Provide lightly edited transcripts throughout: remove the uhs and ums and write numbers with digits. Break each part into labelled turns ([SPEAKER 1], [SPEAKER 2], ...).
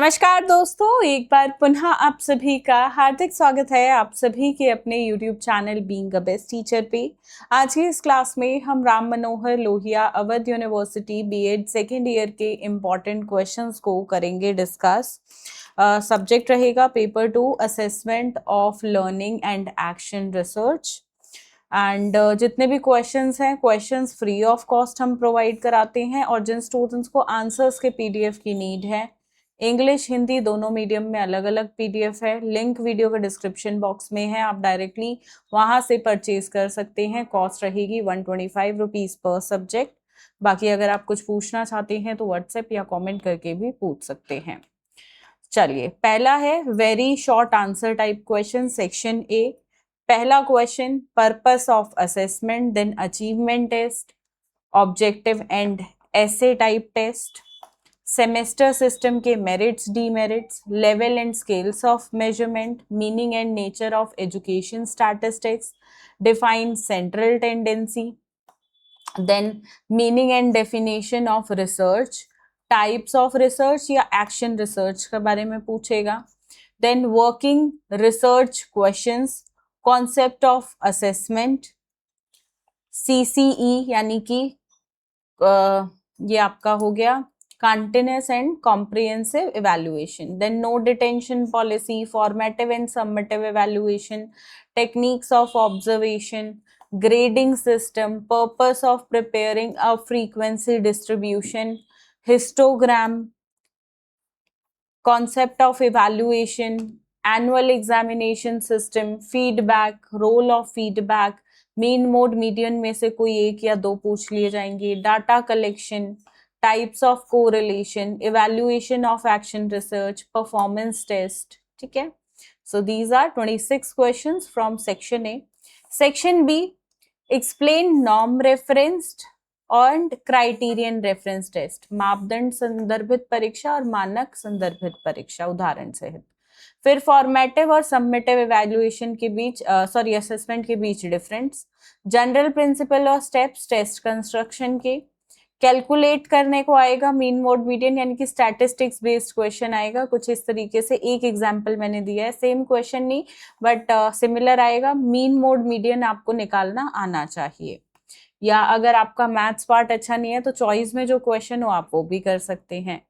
[SPEAKER 1] नमस्कार दोस्तों, एक बार पुनः आप सभी का हार्दिक स्वागत है आप सभी के अपने YouTube channel being a best teacher पे। आज की इस क्लास में हम Ram Manohar Lohia Awadh university BEd second year के इम्पॉर्टेंट क्वेश्चंस को करेंगे डिस्कस। सब्जेक्ट रहेगा paper 2 assessment of learning and action research. And जितने भी क्वेश्चंस हैं, क्वेश्चंस फ्री ऑफ कॉस्ट हम प्रोवाइड कराते हैं। और जिन स्टूडेंट्स को आंसर्स के पीडीएफ की नीड है, इंग्लिश हिंदी दोनों मीडियम में अलग अलग पीडीएफ है, लिंक वीडियो के डिस्क्रिप्शन बॉक्स में है, आप डायरेक्टली वहां से परचेज कर सकते हैं। कॉस्ट रहेगी 125 रुपीज पर सब्जेक्ट। बाकी अगर आप कुछ पूछना चाहते हैं तो व्हाट्सएप या कमेंट करके भी पूछ सकते हैं। चलिए, पहला है very short answer type question, section A. पहला question, purpose of assessment, then achievement test, objective and essay type test, semester system के merits demerits, level and scales of measurement, meaning and nature of education statistics, define central tendency, then meaning and definition of research, types of research या action research के बारे में पूछेगा, then working research questions, concept of assessment, CCE यानी कि ये आपका हो गया continuous and comprehensive evaluation, then no detention policy, formative and summative evaluation, techniques of observation, grading system, purpose of preparing a frequency distribution, histogram, concept of evaluation, annual examination system, feedback, role of feedback, mean mode median में से कोई एक या दो पूछ लिए जाएंगे, data collection, types of correlation, evaluation of action research, performance test. ठीक है, so these are 26 questions from section A. Section B, explain norm referenced और क्राइटेरियन रेफरेंस टेस्ट, मापदंड संदर्भित परीक्षा और मानक संदर्भित परीक्षा उदाहरण सहित। फिर फॉर्मेटिव और सबमिटिव इवैल्यूएशन के बीच असेसमेंट के बीच डिफरेंस, जनरल प्रिंसिपल और स्टेप्स टेस्ट कंस्ट्रक्शन के, कैलकुलेट करने को आएगा मीन मोड मीडियन यानी कि स्टैटिस्टिक्स बेस्ड क्वेश्चन आएगा कुछ इस तरीके से। एक एग्जांपल मैंने दिया है, सेम क्वेश्चन नहीं बट सिमिलर आएगा। मीन मोड मीडियन आपको निकालना आना चाहिए, या अगर आपका मैथ्स पार्ट अच्छा नहीं है तो चॉइस में जो क्वेश्चन हो आप वो भी कर सकते हैं।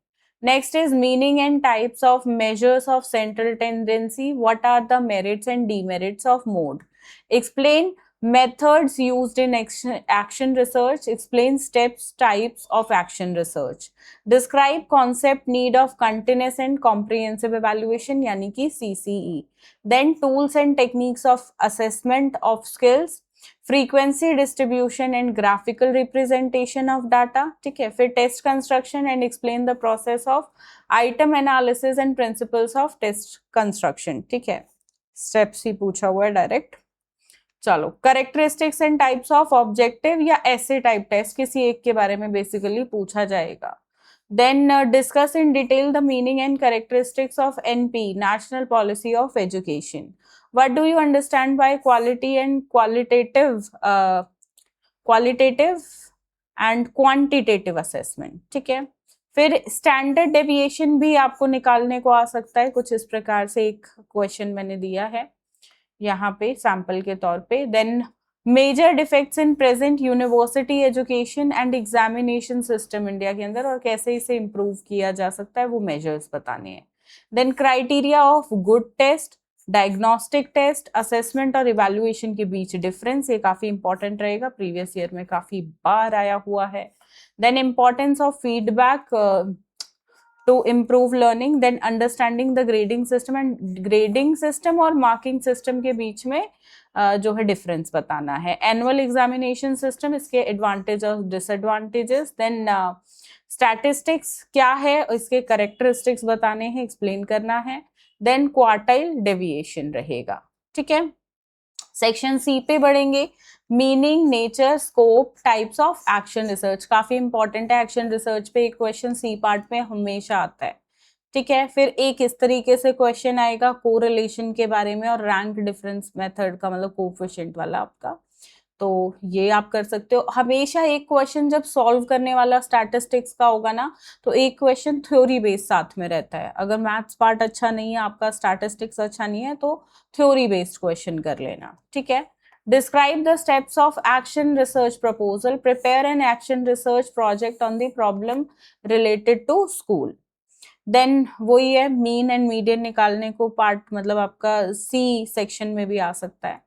[SPEAKER 1] Next is meaning and types of measures of central tendency, what are the merits and demerits of mode, explain methods used in action research, explain steps, types of action research, describe concept need of continuous and comprehensive evaluation यानी कि CCE, then tools and techniques of assessment of skills, frequency distribution and graphical representation of data। ठीक है, फिर test construction and explain the process of item analysis and principles of test construction। ठीक है, steps ही पूछा हुआ है direct. चलो, characteristics and types of objective या ऐसे टाइप टेस्ट, किसी एक के बारे में बेसिकली पूछा जाएगा। Then discuss in detail the meaning and characteristics of NP, national policy of education, what do you understand by quality and qualitative and quantitative assessment. ठीक है, फिर स्टैंडर्ड डेविएशन भी आपको निकालने को आ सकता है कुछ इस प्रकार से, एक क्वेश्चन मैंने दिया है यहाँ पे सैंपल के तौर पे। Then major defects in present university education and examination system India के अंदर और कैसे इसे इम्प्रूव किया जा सकता है, वो मेजर्स बताने हैं। Then criteria of good test, diagnostic test, assessment और इवैल्यूएशन के बीच डिफरेंस, ये काफी इंपॉर्टेंट रहेगा, प्रीवियस ईयर में काफी बार आया हुआ है। Then importance of feedback to improve learning, then understanding the grading system, and grading system और marking system के बीच में जो है डिफरेंस बताना है। एनुअल एग्जामिनेशन सिस्टम, इसके एडवांटेज और डिसएडवांटेजेस, देन स्टैटिस्टिक्स क्या है इसके करेक्टरिस्टिक्स बताने हैं, एक्सप्लेन करना है। देन क्वार्टाइल डेविएशन रहेगा। ठीक है, सेक्शन सी पे बढ़ेंगे, meaning, nature, scope, types of action research, काफी इंपॉर्टेंट है एक्शन रिसर्च पे, एक क्वेश्चन सी पार्ट में हमेशा आता है। ठीक है, फिर एक इस तरीके से क्वेश्चन आएगा कोरिलेशन के बारे में और रैंक डिफरेंस मेथड का, मतलब कोफिशिएंट वाला आपका। तो ये आप कर सकते हो। हमेशा एक क्वेश्चन जब सॉल्व करने वाला स्टैटिस्टिक्स का होगा ना, तो एक क्वेश्चन थ्योरी बेस्ड साथ में रहता है। अगर मैथ्स पार्ट अच्छा नहीं है आपका, स्टैटिस्टिक्स अच्छा नहीं है, तो थ्योरी बेस्ड क्वेश्चन कर लेना, ठीक है। Describe the steps of action research proposal. Prepare an action research project on the problem related to school. Then वही है, मीन एंड मीडियन निकालने को पार्ट, मतलब आपका सी सेक्शन में भी आ सकता है।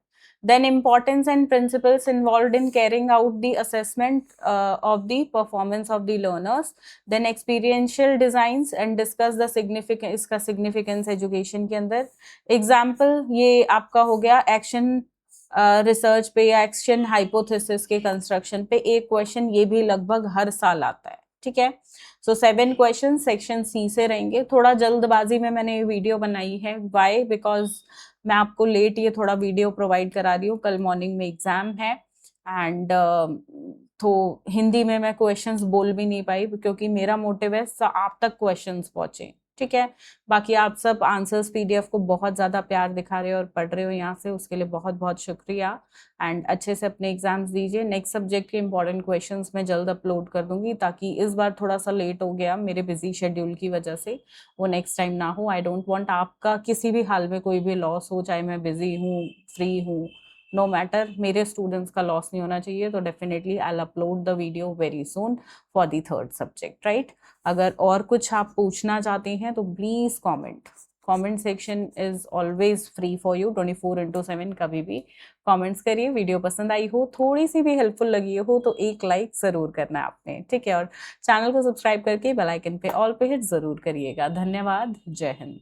[SPEAKER 1] Then importance and principles involve in carrying out the assessment of the performance of the learners. Then experiential designs and discuss the significance, इसका सिग्निफिकेंस एजुकेशन के अंदर। एग्जाम्पल ये आपका हो गया एक्शन रिसर्च पे या एक्शन हाइपोथेसिस के कंस्ट्रक्शन पे एक क्वेश्चन, ये भी लगभग हर साल आता है, ठीक है। सो 7 क्वेश्चन सेक्शन सी से रहेंगे। थोड़ा जल्दबाजी में मैंने ये वीडियो बनाई है, वाई, बिकॉज मैं आपको लेट ये थोड़ा वीडियो प्रोवाइड करा रही हूँ, कल मॉर्निंग में एग्जाम है। एंड तो हिंदी में मैं क्वेश्चंस बोल भी नहीं पाई, क्योंकि मेरा मोटिव है आप तक क्वेश्चंस पहुंचे, ठीक है। बाकी आप सब आंसर्स पीडीएफ को बहुत ज़्यादा प्यार दिखा रहे हो और पढ़ रहे हो यहाँ से, उसके लिए बहुत बहुत शुक्रिया। एंड अच्छे से अपने एग्जाम्स दीजिए। नेक्स्ट सब्जेक्ट के इंपॉर्टेंट क्वेश्चंस मैं जल्द अपलोड कर दूंगी, ताकि इस बार थोड़ा सा लेट हो गया मेरे बिजी शेड्यूल की वजह से, वो नेक्स्ट टाइम ना हो। आई डोंट वांट आपका किसी भी हाल में कोई भी लॉस हो, चाहे मैं बिजी हूँ फ्री हूँ, नो मैटर, मेरे स्टूडेंट्स का लॉस नहीं होना चाहिए। तो definitely I will upload the video very soon for the third subject, right. अगर और कुछ आप पूछना चाहते हैं तो please comment section is always free for you, 24/7 कभी भी कमेंट्स करिए। वीडियो पसंद आई हो, थोड़ी सी भी हेल्पफुल लगी हो, तो एक लाइक जरूर करना है आपने, ठीक है। और चैनल को सब्सक्राइब करके बेल आइकन पे ऑल पे हिट जरूर करिएगा। धन्यवाद, जय हिंद।